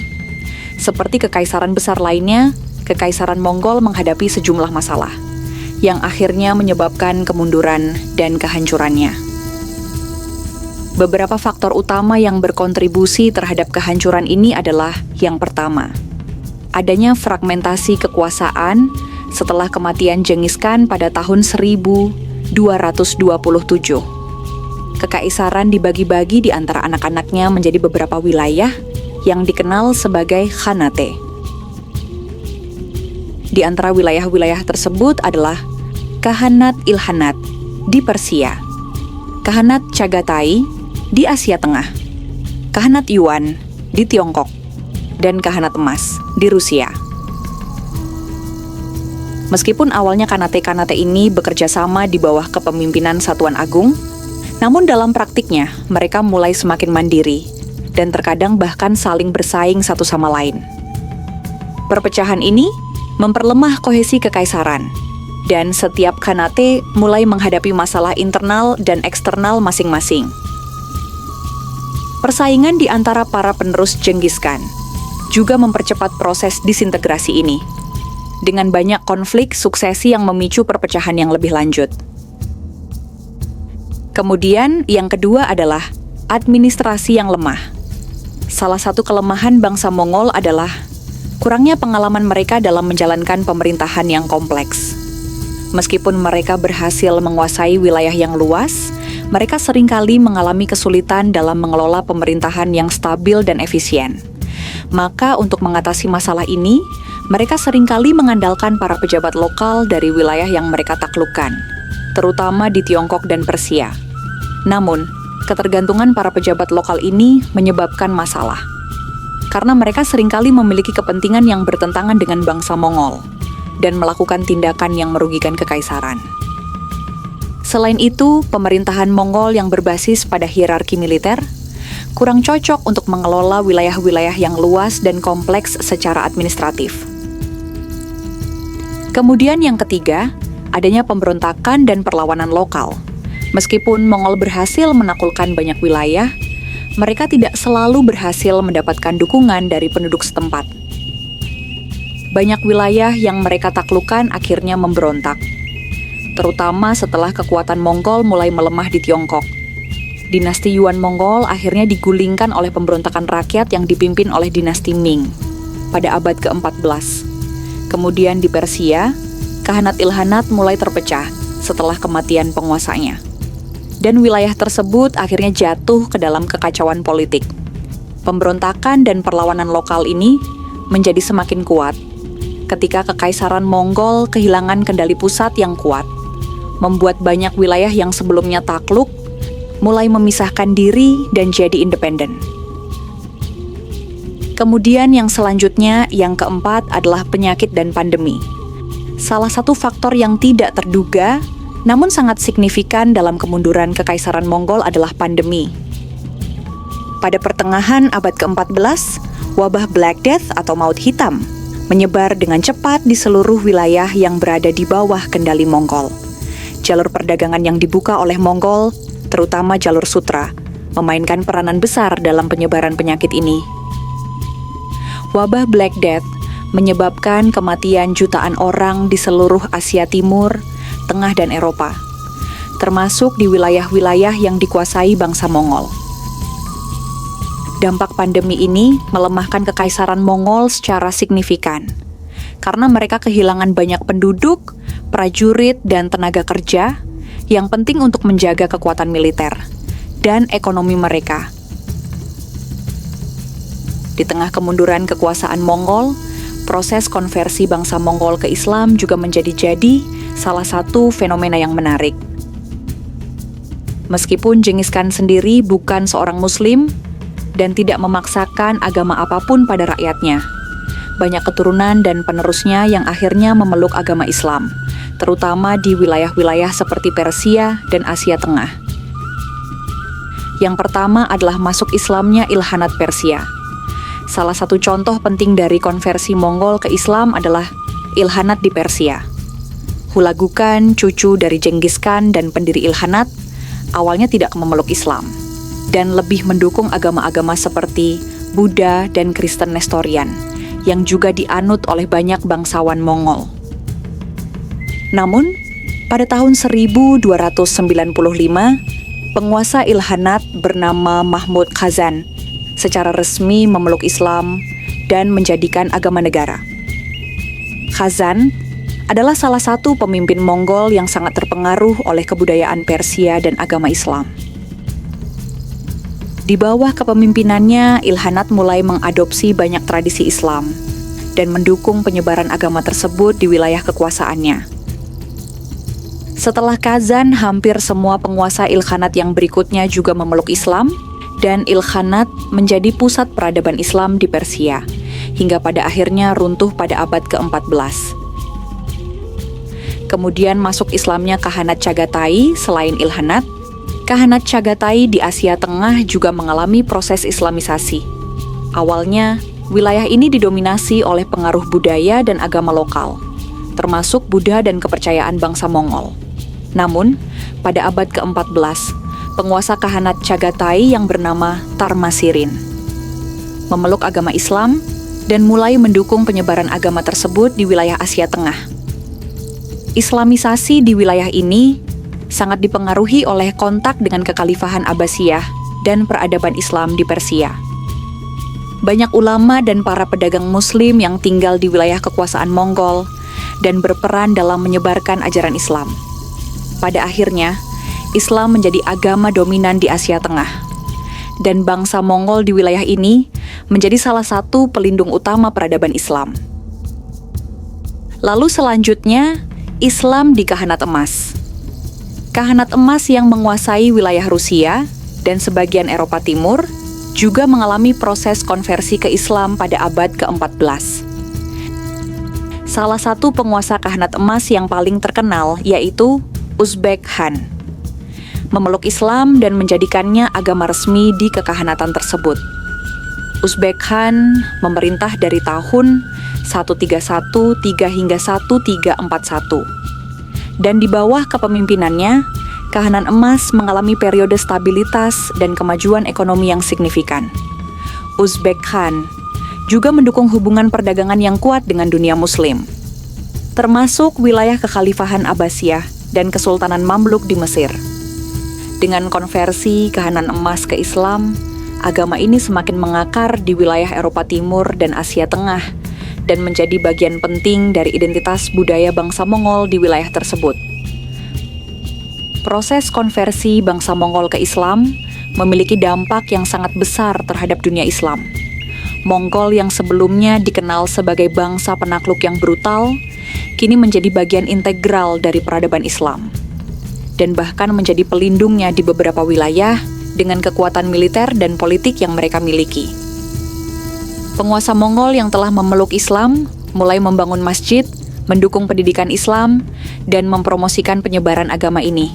Seperti kekaisaran besar lainnya, Kekaisaran Mongol menghadapi sejumlah masalah yang akhirnya menyebabkan kemunduran dan kehancurannya. Beberapa faktor utama yang berkontribusi terhadap kehancuran ini adalah yang pertama, adanya fragmentasi kekuasaan setelah kematian Genghis Khan pada tahun 1227. Kekaisaran dibagi-bagi di antara anak-anaknya menjadi beberapa wilayah yang dikenal sebagai Khanate. Di antara wilayah-wilayah tersebut adalah Khanat Ilkhanat di Persia, Khanat Chagatai di Asia Tengah, Khanat Yuan di Tiongkok, dan Khanat Emas di Rusia. Meskipun awalnya Khanate-Khanate ini bekerja sama di bawah kepemimpinan Satuan Agung, namun dalam praktiknya mereka mulai semakin mandiri dan terkadang bahkan saling bersaing satu sama lain. Perpecahan ini memperlemah kohesi kekaisaran, dan setiap Khanate mulai menghadapi masalah internal dan eksternal masing-masing. Persaingan di antara para penerus Genghis Khan juga mempercepat proses disintegrasi ini, dengan banyak konflik suksesi yang memicu perpecahan yang lebih lanjut. Kemudian, yang kedua adalah administrasi yang lemah. Salah satu kelemahan bangsa Mongol adalah kurangnya pengalaman mereka dalam menjalankan pemerintahan yang kompleks. Meskipun mereka berhasil menguasai wilayah yang luas, mereka seringkali mengalami kesulitan dalam mengelola pemerintahan yang stabil dan efisien. Maka untuk mengatasi masalah ini, mereka seringkali mengandalkan para pejabat lokal dari wilayah yang mereka taklukkan, terutama di Tiongkok dan Persia. Namun, ketergantungan para pejabat lokal ini menyebabkan masalah, karena mereka seringkali memiliki kepentingan yang bertentangan dengan bangsa Mongol dan melakukan tindakan yang merugikan kekaisaran. Selain itu, pemerintahan Mongol yang berbasis pada hierarki militer kurang cocok untuk mengelola wilayah-wilayah yang luas dan kompleks secara administratif. Kemudian yang ketiga, adanya pemberontakan dan perlawanan lokal. Meskipun Mongol berhasil menaklukkan banyak wilayah, mereka tidak selalu berhasil mendapatkan dukungan dari penduduk setempat. Banyak wilayah yang mereka taklukkan akhirnya memberontak, terutama setelah kekuatan Mongol mulai melemah di Tiongkok. Dinasti Yuan Mongol akhirnya digulingkan oleh pemberontakan rakyat yang dipimpin oleh dinasti Ming pada abad ke-14. Kemudian di Persia, Khanat Ilkhanat mulai terpecah setelah kematian penguasanya. Dan wilayah tersebut akhirnya jatuh ke dalam kekacauan politik. Pemberontakan dan perlawanan lokal ini menjadi semakin kuat ketika Kekaisaran Mongol kehilangan kendali pusat yang kuat, membuat banyak wilayah yang sebelumnya takluk mulai memisahkan diri dan jadi independen. Kemudian yang selanjutnya, yang keempat adalah penyakit dan pandemi. Salah satu faktor yang tidak terduga, namun sangat signifikan dalam kemunduran Kekaisaran Mongol adalah pandemi. Pada pertengahan abad ke-14, wabah Black Death atau Maut Hitam menyebar dengan cepat di seluruh wilayah yang berada di bawah kendali Mongol. Jalur perdagangan yang dibuka oleh Mongol, terutama jalur sutra, memainkan peranan besar dalam penyebaran penyakit ini. Wabah Black Death menyebabkan kematian jutaan orang di seluruh Asia Timur, Tengah, dan Eropa, termasuk di wilayah-wilayah yang dikuasai bangsa Mongol. Dampak pandemi ini melemahkan Kekaisaran Mongol secara signifikan, karena mereka kehilangan banyak penduduk, prajurit, dan tenaga kerja yang penting untuk menjaga kekuatan militer dan ekonomi mereka. Di tengah kemunduran kekuasaan Mongol, proses konversi bangsa Mongol ke Islam juga menjadi salah satu fenomena yang menarik. Meskipun Genghis Khan sendiri bukan seorang Muslim dan tidak memaksakan agama apapun pada rakyatnya, banyak keturunan dan penerusnya yang akhirnya memeluk agama Islam, terutama di wilayah-wilayah seperti Persia dan Asia Tengah. Yang pertama adalah masuk Islamnya Ilkhanat Persia. Salah satu contoh penting dari konversi Mongol ke Islam adalah Ilkhanat di Persia. Hulagu Khan, cucu dari Genghis Khan dan pendiri Ilkhanat, awalnya tidak memeluk Islam dan lebih mendukung agama-agama seperti Buddha dan Kristen Nestorian yang juga dianut oleh banyak bangsawan Mongol. Namun, pada tahun 1295, penguasa Ilkhanat bernama Mahmud Khazan secara resmi memeluk Islam dan menjadikan agama negara. Khazan adalah salah satu pemimpin Mongol yang sangat terpengaruh oleh kebudayaan Persia dan agama Islam. Di bawah kepemimpinannya, Ilkhanat mulai mengadopsi banyak tradisi Islam dan mendukung penyebaran agama tersebut di wilayah kekuasaannya. Setelah Khazan, hampir semua penguasa Ilkhanat yang berikutnya juga memeluk Islam, dan Ilkhanat menjadi pusat peradaban Islam di Persia, hingga pada akhirnya runtuh pada abad ke-14. Kemudian masuk Islamnya Khahanat Chagatai selain Ilkhanat. Khahanat Chagatai di Asia Tengah juga mengalami proses Islamisasi. Awalnya, wilayah ini didominasi oleh pengaruh budaya dan agama lokal, termasuk Buddha dan kepercayaan bangsa Mongol. Namun, pada abad ke-14, penguasa Khahanat Chagatai yang bernama Tarmasirin memeluk agama Islam dan mulai mendukung penyebaran agama tersebut di wilayah Asia Tengah. Islamisasi di wilayah ini sangat dipengaruhi oleh kontak dengan kekhalifahan Abbasiyah dan peradaban Islam di Persia. Banyak ulama dan para pedagang Muslim yang tinggal di wilayah kekuasaan Mongol dan berperan dalam menyebarkan ajaran Islam. Pada akhirnya, Islam menjadi agama dominan di Asia Tengah, dan bangsa Mongol di wilayah ini menjadi salah satu pelindung utama peradaban Islam. Lalu selanjutnya, Islam di Khahanat Emas. Khahanat Emas yang menguasai wilayah Rusia dan sebagian Eropa Timur juga mengalami proses konversi ke Islam pada abad ke-14. Salah satu penguasa Khahanat Emas yang paling terkenal yaitu Uzbek Khan, memeluk Islam dan menjadikannya agama resmi di kekhahanatan tersebut. Uzbek Khan memerintah dari tahun 1313 hingga 1341. Dan di bawah kepemimpinannya, Khahanat Emas mengalami periode stabilitas dan kemajuan ekonomi yang signifikan. Uzbek Khan juga mendukung hubungan perdagangan yang kuat dengan dunia Muslim, termasuk wilayah kekhalifahan Abbasiyah dan Kesultanan Mamluk di Mesir. Dengan konversi Khahanat Emas ke Islam, agama ini semakin mengakar di wilayah Eropa Timur dan Asia Tengah dan menjadi bagian penting dari identitas budaya bangsa Mongol di wilayah tersebut. Proses konversi bangsa Mongol ke Islam memiliki dampak yang sangat besar terhadap dunia Islam. Mongol yang sebelumnya dikenal sebagai bangsa penakluk yang brutal, kini menjadi bagian integral dari peradaban Islam. dan bahkan menjadi pelindungnya di beberapa wilayah dengan kekuatan militer dan politik yang mereka miliki. Penguasa Mongol yang telah memeluk Islam mulai membangun masjid, mendukung pendidikan Islam, dan mempromosikan penyebaran agama ini.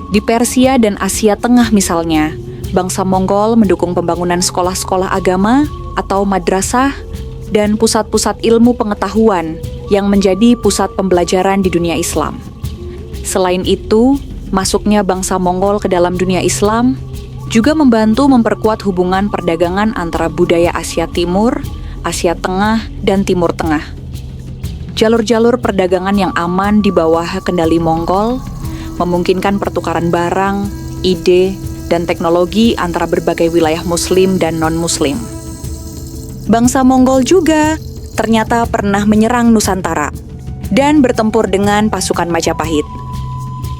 Di Persia dan Asia Tengah misalnya, bangsa Mongol mendukung pembangunan sekolah-sekolah agama atau madrasah dan pusat-pusat ilmu pengetahuan yang menjadi pusat pembelajaran di dunia Islam. Selain itu, masuknya bangsa Mongol ke dalam dunia Islam juga membantu memperkuat hubungan perdagangan antara budaya Asia Timur, Asia Tengah, dan Timur Tengah. Jalur-jalur perdagangan yang aman di bawah kendali Mongol memungkinkan pertukaran barang, ide, dan teknologi antara berbagai wilayah Muslim dan non-Muslim. Bangsa Mongol juga ternyata pernah menyerang Nusantara dan bertempur dengan pasukan Majapahit.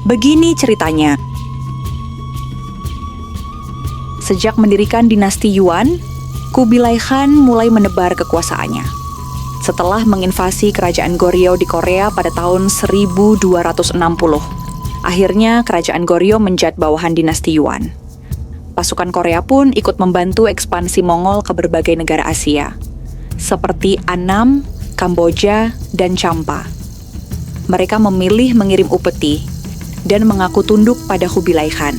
Begini ceritanya. Sejak mendirikan dinasti Yuan, Kubilai Khan mulai menebar kekuasaannya. Setelah menginvasi kerajaan Goryeo di Korea pada tahun 1260, akhirnya kerajaan Goryeo menjadi bawahan dinasti Yuan. Pasukan Korea pun ikut membantu ekspansi Mongol ke berbagai negara Asia, seperti Annam, Kamboja, dan Champa. Mereka memilih mengirim upeti dan mengaku tunduk pada Kubilai Khan.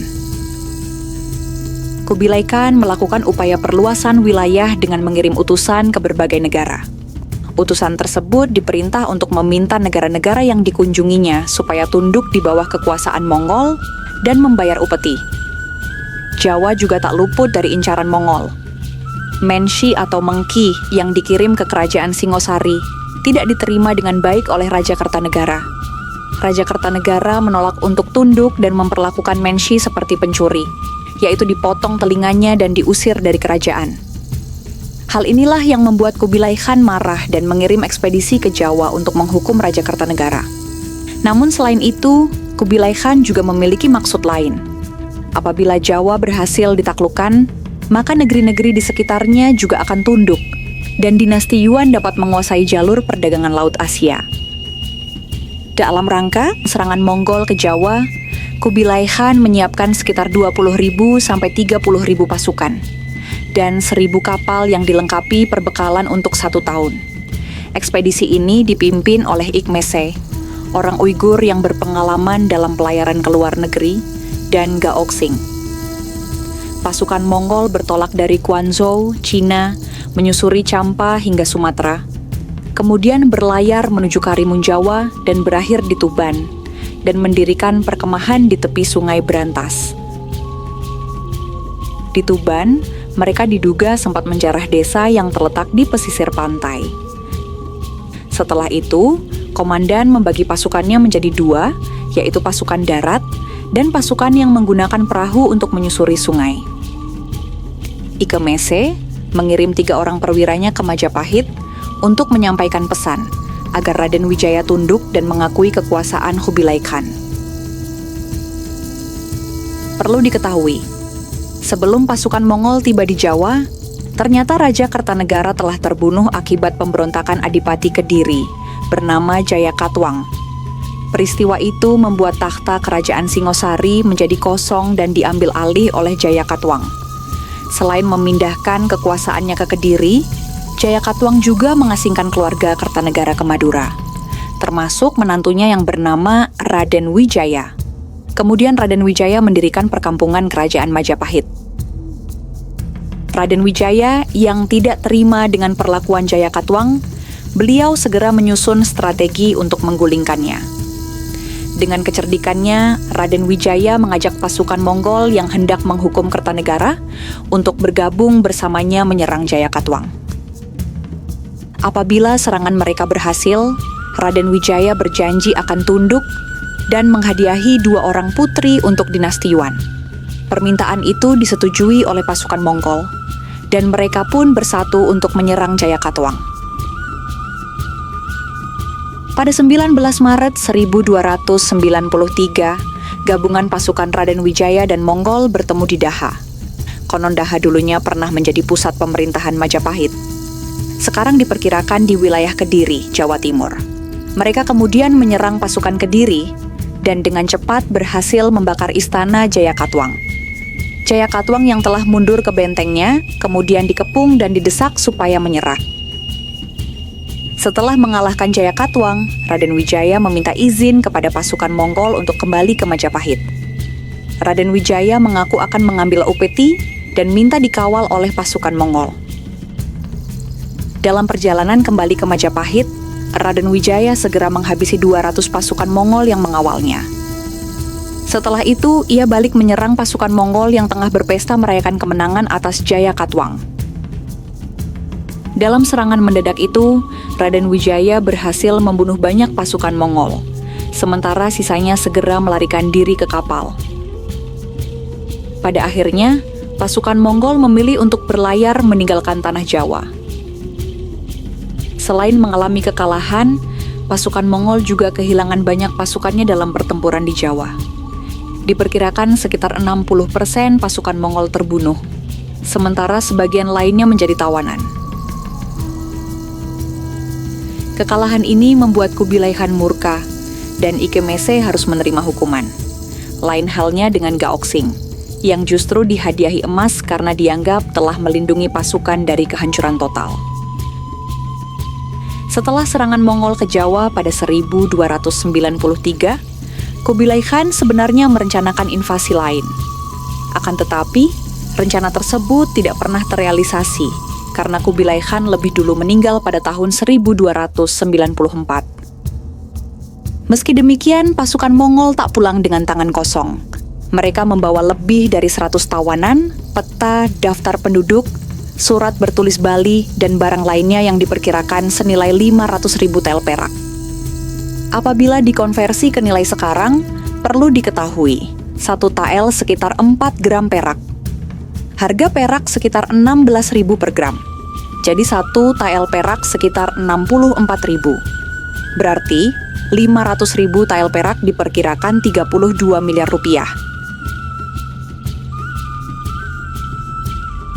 Kubilai Khan melakukan upaya perluasan wilayah dengan mengirim utusan ke berbagai negara. Utusan tersebut diperintah untuk meminta negara-negara yang dikunjunginya supaya tunduk di bawah kekuasaan Mongol dan membayar upeti. Jawa juga tak luput dari incaran Mongol. Menshi atau Mengki yang dikirim ke kerajaan Singosari tidak diterima dengan baik oleh Raja Kertanegara. Raja Kertanegara menolak untuk tunduk dan memperlakukan Menshi seperti pencuri, yaitu dipotong telinganya dan diusir dari kerajaan. Hal inilah yang membuat Kubilai Khan marah dan mengirim ekspedisi ke Jawa untuk menghukum Raja Kertanegara. Namun selain itu, Kubilai Khan juga memiliki maksud lain. Apabila Jawa berhasil ditaklukkan, maka negeri-negeri di sekitarnya juga akan tunduk, dan dinasti Yuan dapat menguasai jalur perdagangan Laut Asia. Dalam rangka serangan Mongol ke Jawa, Kubilai Khan menyiapkan sekitar 20.000 sampai 30.000 pasukan dan 1.000 kapal yang dilengkapi perbekalan untuk 1 tahun. Ekspedisi ini dipimpin oleh Ikmese, orang Uighur yang berpengalaman dalam pelayaran ke luar negeri, dan Gaoxing. Pasukan Mongol bertolak dari Quanzhou, Cina, menyusuri Champa hingga Sumatera, kemudian berlayar menuju Karimun Jawa dan berakhir di Tuban, dan mendirikan perkemahan di tepi Sungai Brantas. Di Tuban, mereka diduga sempat menjarah desa yang terletak di pesisir pantai. Setelah itu, komandan membagi pasukannya menjadi 2, yaitu pasukan darat dan pasukan yang menggunakan perahu untuk menyusuri sungai. Ikemese mengirim 3 orang perwiranya ke Majapahit untuk menyampaikan pesan agar Raden Wijaya tunduk dan mengakui kekuasaan Kubilai Khan. Perlu diketahui, sebelum pasukan Mongol tiba di Jawa, ternyata Raja Kertanegara telah terbunuh akibat pemberontakan Adipati Kediri bernama Jayakatwang. Peristiwa itu membuat takhta kerajaan Singosari menjadi kosong dan diambil alih oleh Jayakatwang. Selain memindahkan kekuasaannya ke Kediri, Jayakatwang juga mengasingkan keluarga Kertanegara ke Madura, termasuk menantunya yang bernama Raden Wijaya. Kemudian Raden Wijaya mendirikan perkampungan kerajaan Majapahit. Raden Wijaya yang tidak terima dengan perlakuan Jayakatwang, beliau segera menyusun strategi untuk menggulingkannya. Dengan kecerdikannya, Raden Wijaya mengajak pasukan Mongol yang hendak menghukum Kertanegara untuk bergabung bersamanya menyerang Jayakatwang. Apabila serangan mereka berhasil, Raden Wijaya berjanji akan tunduk dan menghadiahi 2 orang putri untuk dinasti Yuan. Permintaan itu disetujui oleh pasukan Mongol, dan mereka pun bersatu untuk menyerang Jayakatwang. Pada 19 Maret 1293, gabungan pasukan Raden Wijaya dan Mongol bertemu di Daha. Konon Daha dulunya pernah menjadi pusat pemerintahan Majapahit. Sekarang diperkirakan di wilayah Kediri, Jawa Timur. Mereka kemudian menyerang pasukan Kediri dan dengan cepat berhasil membakar istana Jayakatwang. Jayakatwang yang telah mundur ke bentengnya, kemudian dikepung dan didesak supaya menyerah. Setelah mengalahkan Jayakatwang, Raden Wijaya meminta izin kepada pasukan Mongol untuk kembali ke Majapahit. Raden Wijaya mengaku akan mengambil upeti dan minta dikawal oleh pasukan Mongol. Dalam perjalanan kembali ke Majapahit, Raden Wijaya segera menghabisi 200 pasukan Mongol yang mengawalnya. Setelah itu, ia balik menyerang pasukan Mongol yang tengah berpesta merayakan kemenangan atas Jayakatwang. Dalam serangan mendadak itu, Raden Wijaya berhasil membunuh banyak pasukan Mongol, sementara sisanya segera melarikan diri ke kapal. Pada akhirnya, pasukan Mongol memilih untuk berlayar meninggalkan tanah Jawa. Selain mengalami kekalahan, pasukan Mongol juga kehilangan banyak pasukannya dalam pertempuran di Jawa. Diperkirakan sekitar 60% pasukan Mongol terbunuh, sementara sebagian lainnya menjadi tawanan. Kekalahan ini membuat Kubilai Khan murka, dan Ikemese harus menerima hukuman. Lain halnya dengan Gaoxing, yang justru dihadiahi emas karena dianggap telah melindungi pasukan dari kehancuran total. Setelah serangan Mongol ke Jawa pada 1293, Kubilai Khan sebenarnya merencanakan invasi lain. Akan tetapi, rencana tersebut tidak pernah terrealisasi karena Kubilai Khan lebih dulu meninggal pada tahun 1294. Meski demikian, pasukan Mongol tak pulang dengan tangan kosong. Mereka membawa lebih dari 100 tawanan, peta, daftar penduduk, surat bertulis Bali, dan barang lainnya yang diperkirakan senilai 500.000 tel perak. Apabila dikonversi ke nilai sekarang, perlu diketahui, 1 tael sekitar 4 gram perak. Harga perak sekitar 16.000 per gram. Jadi 1 tael perak sekitar 64.000. Berarti, 500.000 tael perak diperkirakan 32 miliar rupiah.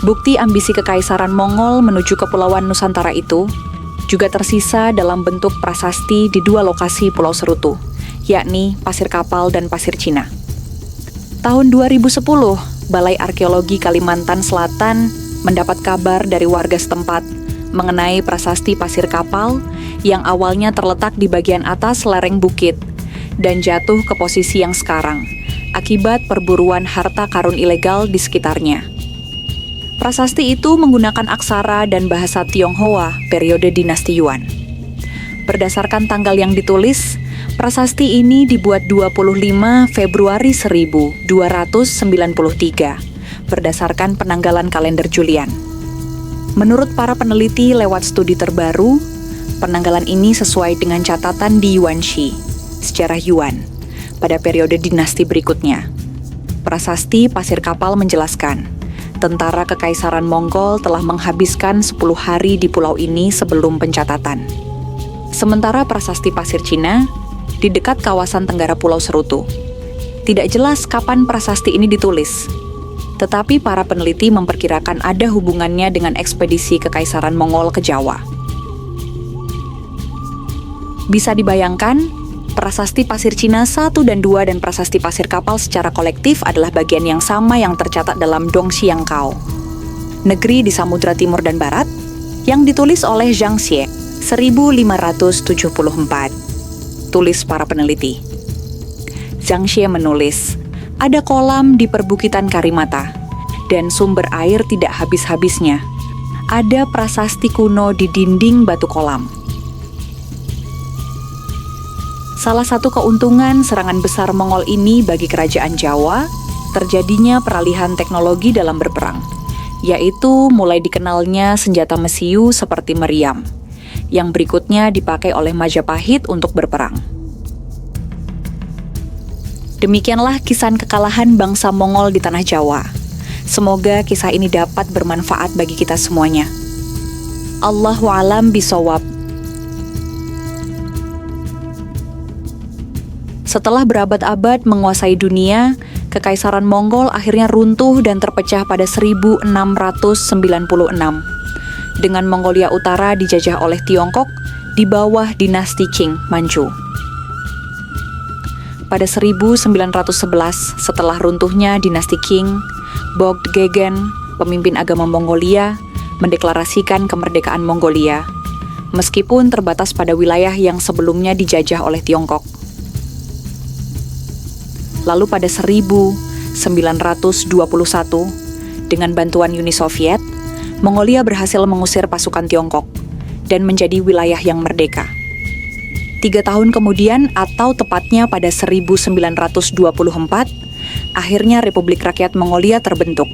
Bukti ambisi kekaisaran Mongol menuju Kepulauan Nusantara itu juga tersisa dalam bentuk prasasti di 2 lokasi Pulau Serutu, yakni Pasir Kapal dan Pasir Cina. Tahun 2010, Balai Arkeologi Kalimantan Selatan mendapat kabar dari warga setempat mengenai prasasti Pasir Kapal yang awalnya terletak di bagian atas lereng bukit dan jatuh ke posisi yang sekarang akibat perburuan harta karun ilegal di sekitarnya. Prasasti itu menggunakan aksara dan bahasa Tionghoa periode dinasti Yuan. Berdasarkan tanggal yang ditulis, prasasti ini dibuat 25 Februari 1293 berdasarkan penanggalan kalender Julian. Menurut para peneliti lewat studi terbaru, penanggalan ini sesuai dengan catatan di Yuanxi, sejarah Yuan, pada periode dinasti berikutnya. Prasasti Pasir Kapal menjelaskan, tentara Kekaisaran Mongol telah menghabiskan 10 hari di pulau ini sebelum pencatatan. Sementara prasasti Pasir Cina di dekat kawasan tenggara Pulau Serutu. Tidak jelas kapan prasasti ini ditulis, tetapi para peneliti memperkirakan ada hubungannya dengan ekspedisi Kekaisaran Mongol ke Jawa. Bisa dibayangkan, prasasti Pasir Cina 1 dan 2 dan prasasti Pasir Kapal secara kolektif adalah bagian yang sama yang tercatat dalam Dong Xiangkao, negeri di Samudra Timur dan Barat, yang ditulis oleh Zhang Xie, 1574. Tulis para peneliti. Zhang Xie menulis, ada kolam di perbukitan Karimata, dan sumber air tidak habis-habisnya. Ada prasasti kuno di dinding batu kolam. Salah satu keuntungan serangan besar Mongol ini bagi kerajaan Jawa, terjadinya peralihan teknologi dalam berperang, yaitu mulai dikenalnya senjata mesiu seperti meriam, yang berikutnya dipakai oleh Majapahit untuk berperang. Demikianlah kisah kekalahan bangsa Mongol di tanah Jawa. Semoga kisah ini dapat bermanfaat bagi kita semuanya. Allahu a'lam bishawab. Setelah berabad-abad menguasai dunia, Kekaisaran Mongol akhirnya runtuh dan terpecah pada 1696. Dengan Mongolia Utara dijajah oleh Tiongkok di bawah dinasti Qing Manchu. pada 1911 setelah runtuhnya dinasti Qing, Bogd-Gegen, pemimpin agama Mongolia, mendeklarasikan kemerdekaan Mongolia, meskipun terbatas pada wilayah yang sebelumnya dijajah oleh Tiongkok. Lalu pada 1921, dengan bantuan Uni Soviet, Mongolia berhasil mengusir pasukan Tiongkok dan menjadi wilayah yang merdeka. 3 tahun kemudian, atau tepatnya pada 1924, akhirnya Republik Rakyat Mongolia terbentuk.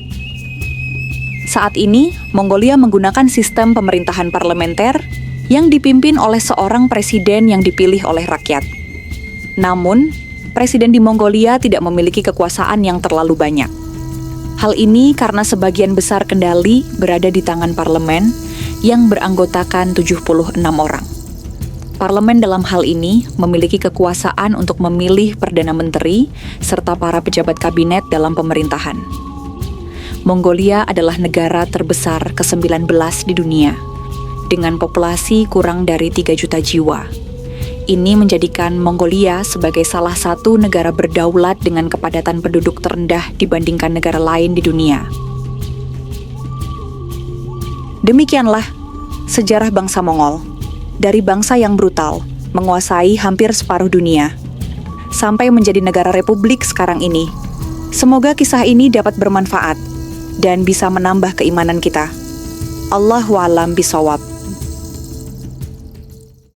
Saat ini, Mongolia menggunakan sistem pemerintahan parlementer yang dipimpin oleh seorang presiden yang dipilih oleh rakyat. Namun, presiden di Mongolia tidak memiliki kekuasaan yang terlalu banyak. Hal ini karena sebagian besar kendali berada di tangan parlemen yang beranggotakan 76 orang. Parlemen dalam hal ini memiliki kekuasaan untuk memilih Perdana Menteri serta para pejabat kabinet dalam pemerintahan. Mongolia adalah negara terbesar ke-19 di dunia, dengan populasi kurang dari 3 juta jiwa. Ini menjadikan Mongolia sebagai salah satu negara berdaulat dengan kepadatan penduduk terendah dibandingkan negara lain di dunia. Demikianlah sejarah bangsa Mongol. Dari bangsa yang brutal, menguasai hampir separuh dunia, sampai menjadi negara republik sekarang ini. Semoga kisah ini dapat bermanfaat dan bisa menambah keimanan kita. Allahu a'lam bishawab.